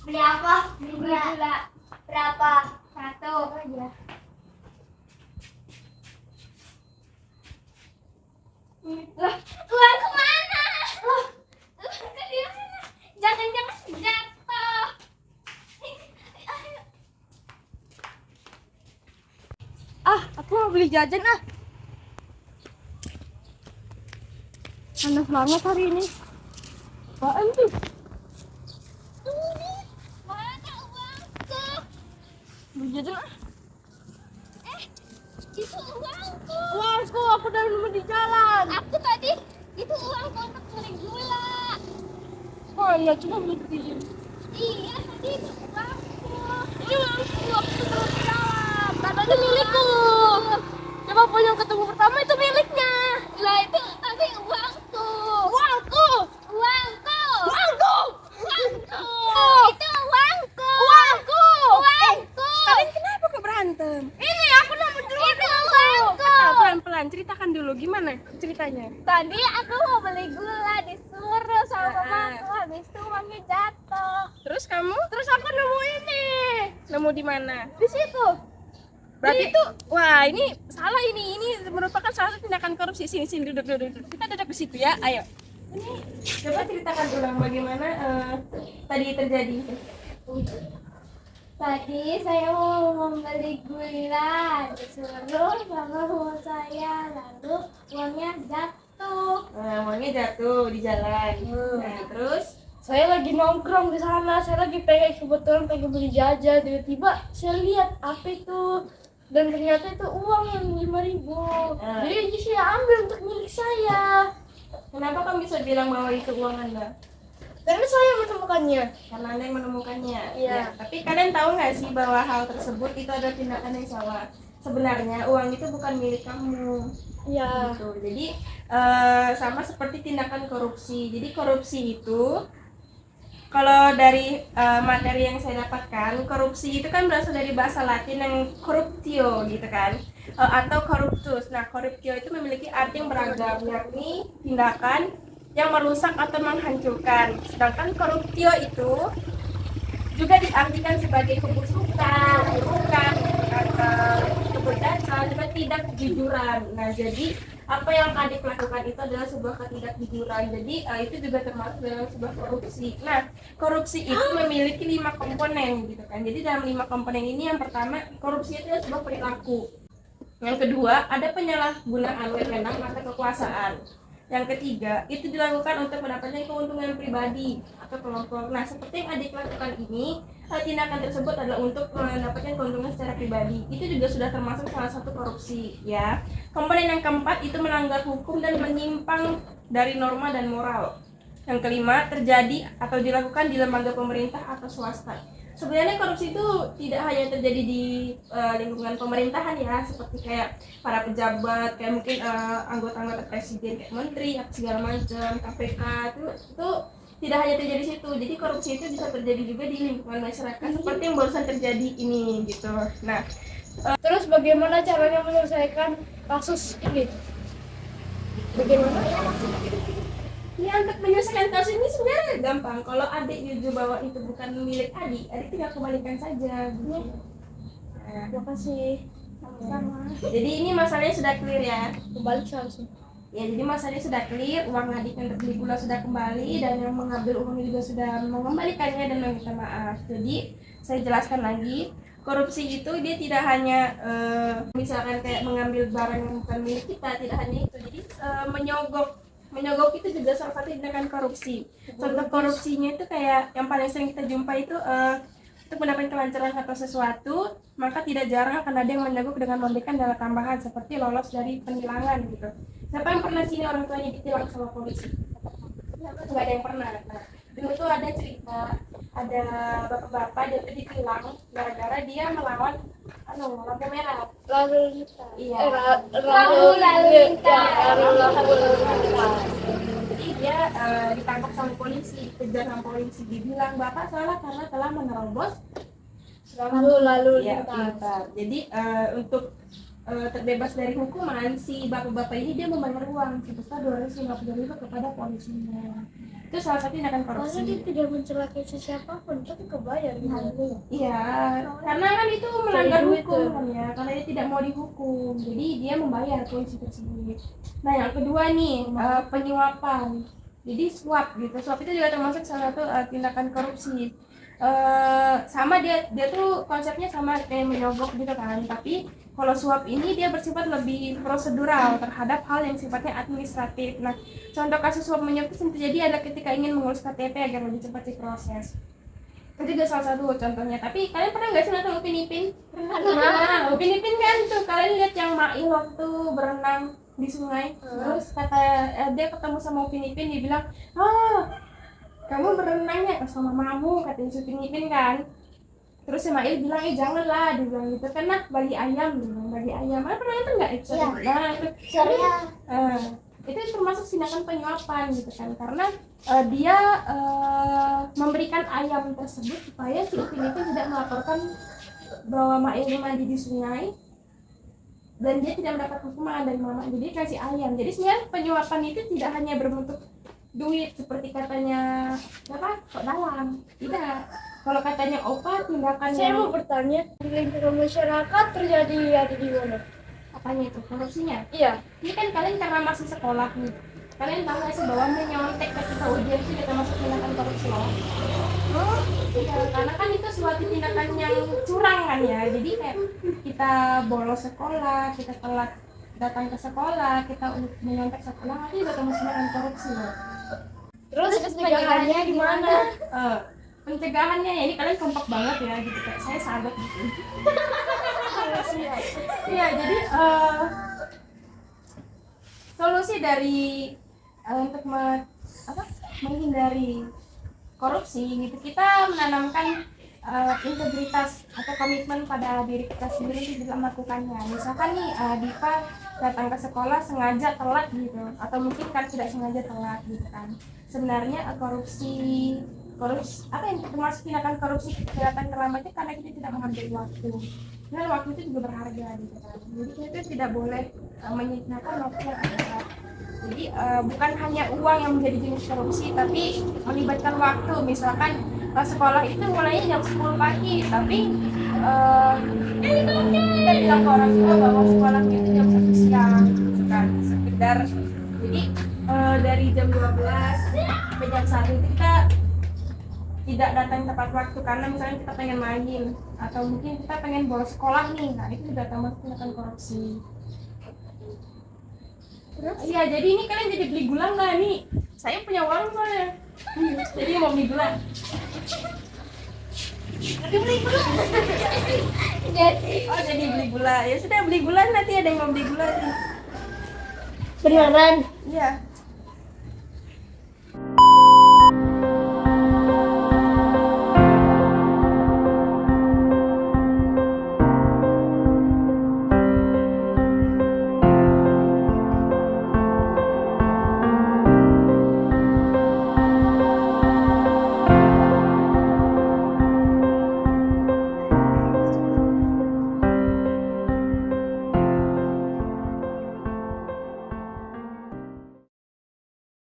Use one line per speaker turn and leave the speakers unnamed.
Beli apa? Beli gula. Berapa? 1 aja. Lah, uang kemana? Loh, uang ke di mana? Jangan-jangan jatuh.
Aku mau beli jajan Panas banget hari ini. Apaan tuh?
Mana uangku?
Beli jajan
Itu uangku.
Uangku, aku udah nemu di jalan.
Aku tadi itu uangku untuk beli gula.
Mana? Coba beli di sini.
Iya, tadi itu uangku.
Ini uangku, aku tuh terus di jalan. Katanya milikku. Coba pun yang ketemu pertama itu miliknya.
Lah itu tadi uangku.
Uangku.
Uangku.
Uangku.
Uangku.
Oh.
Itu uangku.
Uangku.
Uangku.
Kalian kenapa kok berantem? Ini aku nemu dulu.
Itu uangku.
Pelan-pelan ceritakan dulu gimana ceritanya.
Tadi aku mau beli gula disuruh sama mamaku, habis itu uangnya jatuh.
Terus kamu? Terus aku nemu ini. Nemu di mana?
Di situ.
Berarti itu, wah ini salah ini merupakan salah satu tindakan korupsi. Sini duduk. Kita duduk di situ ya, ayo. Ini coba ceritakan ulang bagaimana tadi terjadi.
Tadi saya mau membeli gula disuruh sama saya, lalu uangnya jatuh.
Nah, uangnya jatuh di jalan. Nah, terus
Saya lagi nongkrong di sana, saya lagi kebetulan pengen beli jajan, tiba-tiba saya lihat apa itu, dan ternyata itu uang yang 5.000. Jadi saya ambil untuk milik saya.
kenapa kamu bisa bilang bahwa itu uang Anda?
Karena saya menemukannya.
Karena Anda yang menemukannya.
Iya.
Ya, tapi kalian tahu nggak sih bahwa hal tersebut itu adalah tindakan yang salah. Sebenarnya uang itu bukan milik kamu.
Iya.
Gitu. Jadi sama seperti tindakan korupsi. Jadi korupsi itu kalau dari materi yang saya dapatkan, korupsi itu kan berasal dari bahasa Latin yang corruptio gitu kan, atau corruptus. Nah, corruptio itu memiliki arti yang beragam, yakni tindakan yang merusak atau menghancurkan. Sedangkan corruptio itu juga diartikan sebagai kebusukan, keburukan, keberdasan, juga tidak kejujuran. Nah, jadi apa yang adik lakukan itu adalah sebuah ketidakjujuran. Jadi itu juga termasuk dalam sebuah korupsi. Nah, korupsi itu memiliki 5 komponen gitu kan. Jadi dalam 5 komponen ini, yang pertama, korupsi itu adalah sebuah perilaku. Yang kedua, ada penyalahgunaan wewenang atau kekuasaan. Yang ketiga, itu dilakukan untuk mendapatkan keuntungan pribadi atau kelompok. Nah, seperti yang adik lakukan ini, tindakan tersebut adalah untuk mendapatkan keuntungan secara pribadi. Itu juga sudah termasuk salah satu korupsi, ya. Komponen yang keempat itu melanggar hukum dan menyimpang dari norma dan moral. Yang kelima, terjadi atau dilakukan di lembaga pemerintah atau swasta. Sebenarnya korupsi itu tidak hanya terjadi di lingkungan pemerintahan ya, seperti kayak para pejabat, kayak mungkin anggota-anggota presiden, kayak menteri, segala macam, KPK itu tidak hanya terjadi di situ. Jadi korupsi itu bisa terjadi juga di lingkungan masyarakat, seperti yang barusan terjadi ini gitu. Nah,
Terus bagaimana caranya menyelesaikan kasus ini? Bagaimana?
ya untuk menyelesaikan kasus ini sebenarnya gampang. Kalau adik jujur bahwa itu bukan milik adik tinggal kembalikan saja. Gitu. Nah,
Terima kasih.
Sama-sama.
jadi ini masalahnya sudah clear ya.
Kembali seharusnya.
Ya, jadi masalahnya sudah clear, uang adik yang terbeli gula sudah kembali, dan yang mengambil uangnya juga sudah mengembalikannya dan meminta maaf. Jadi saya jelaskan lagi, korupsi itu dia tidak hanya misalkan kayak mengambil barang yang bukan milik kita, tidak hanya itu. Jadi menyogok itu juga salah satu tindakan korupsi. Contoh korupsinya itu kayak yang paling sering kita jumpa itu untuk mendapatkan kelancaran atau sesuatu, maka tidak jarang akan ada yang menyogok dengan memberikan dana tambahan seperti lolos dari penilangan gitu. Siapa yang pernah sini orang tuanya ditilang sama polisi? Nggak ada yang pernah. Nah, dulu tuh ada cerita, ada bapak-bapak dia tuh ditilang gara-gara dia melawan lampu merah.
Lalu lintas.
Iya.
Lalu lintas.
Jadi dia ditangkap sama polisi, dikejar sama polisi, dibilang bapak salah karena telah menerobos
Lalu
ya,
lintas.
pintar. Jadi untuk terbebas dari hukuman, si bapak-bapak ini dia membayar uang sebesar 250.000 kepada polisinya. Itu salah satu tindakan
Masa dia
korupsi.
tidak mencelakai siapapun, tapi kebayar gitu.
Iya, karena kan itu melanggar
duit
hukum
tuh.
kan ya, karena dia tidak mau dihukum, jadi dia membayar polisi tersebut. Nah yang kedua nih, penyuapan, jadi suap gitu. Suap itu juga termasuk salah satu tindakan korupsi. Sama dia tuh konsepnya sama kayak menyogok gitu kan, tapi kalau suap ini dia bersifat lebih prosedural terhadap hal yang sifatnya administratif. Nah, contoh kasus suap menyuap itu terjadi adalah ketika ingin mengurus KTP agar lebih cepat diproses. Itu juga salah satu contohnya. Tapi kalian pernah nggak sih nonton Upin Ipin? Pernah. Upin Ipin kan tuh kalian lihat yang Mail waktu berenang di sungai. Terus kata dia ketemu sama Upin Ipin, dia bilang, kamu berenangnya sama mamamu, katanya si Upin Ipin kan. Terus si Mail bilang, janganlah, dia bilang gitu, karena bagi ayam, dia bilang, bagi ayam. Pernah itu nggak?
Iya.
Nah, itu termasuk tindakan penyuapan gitu kan, karena dia memberikan ayam tersebut supaya si Upin Ipin tidak melaporkan bahwa Mail mandi di sungai dan dia tidak mendapat hukuman dari mama, jadi kasih ayam. Jadi sebenarnya penyuapan itu tidak hanya berbentuk duit seperti katanya apa kok dalam, tidak. Kalau katanya Opa tindakan
Saya mau bertanya, di lingkungan masyarakat terjadi ada di mana?
apanya itu korupsinya.
Iya.
Ini kan kalian karena masih sekolah nih, kalian tahu nggak sih bahwa menyontek ketika ujian itu kita masuk tindakan korupsi loh. Ya, karena kan itu suatu tindakan yang curang kan ya. Jadi kayak kita bolos sekolah, kita telat datang ke sekolah, kita menyontek sekolah, itu juga termasuk tindakan korupsi loh.
Terus
Terus
pencegahannya gimana?
Pencegahannya ya ini kalian kompak banget ya gitu, kayak saya sahabat gitu. Iya, jadi solusi dari untuk menghindari korupsi gitu, kita menanamkan integritas atau komitmen pada diri kita sendiri dalam melakukannya. Misalkan nih Diva datang ke sekolah sengaja telat gitu, atau mungkin kan tidak sengaja telat gitu kan. Sebenarnya korupsi apa yang termasuk tindakan korupsi kelihatan terlambatnya karena kita tidak menghargai waktu. Dan waktu itu juga berharga gitu kan. Jadi kita itu tidak boleh menyia-nyiakan waktu yang ada. Jadi bukan hanya uang yang menjadi jenis korupsi, tapi melibatkan waktu. Misalkan sekolah itu mulainya jam 10 pagi, tapi kita bilang ke orang tua bahwa sekolah itu jam 1 siang gitu kan. Sekedar jadi dari jam 12 sampai jam 1 itu kita tidak datang tepat waktu karena misalnya kita pengen main atau mungkin kita pengen bolos sekolah nih. Nah itu juga termasuk tindakan korupsi. Iya, jadi ini kalian jadi beli gula nggak nih? Saya punya uang soalnya. Jadi mau beli gula. Jadi beli gula. Jadi beli gula. Ya sudah beli gula, nanti ada yang mau beli gula nih.
Beneran?
Iya.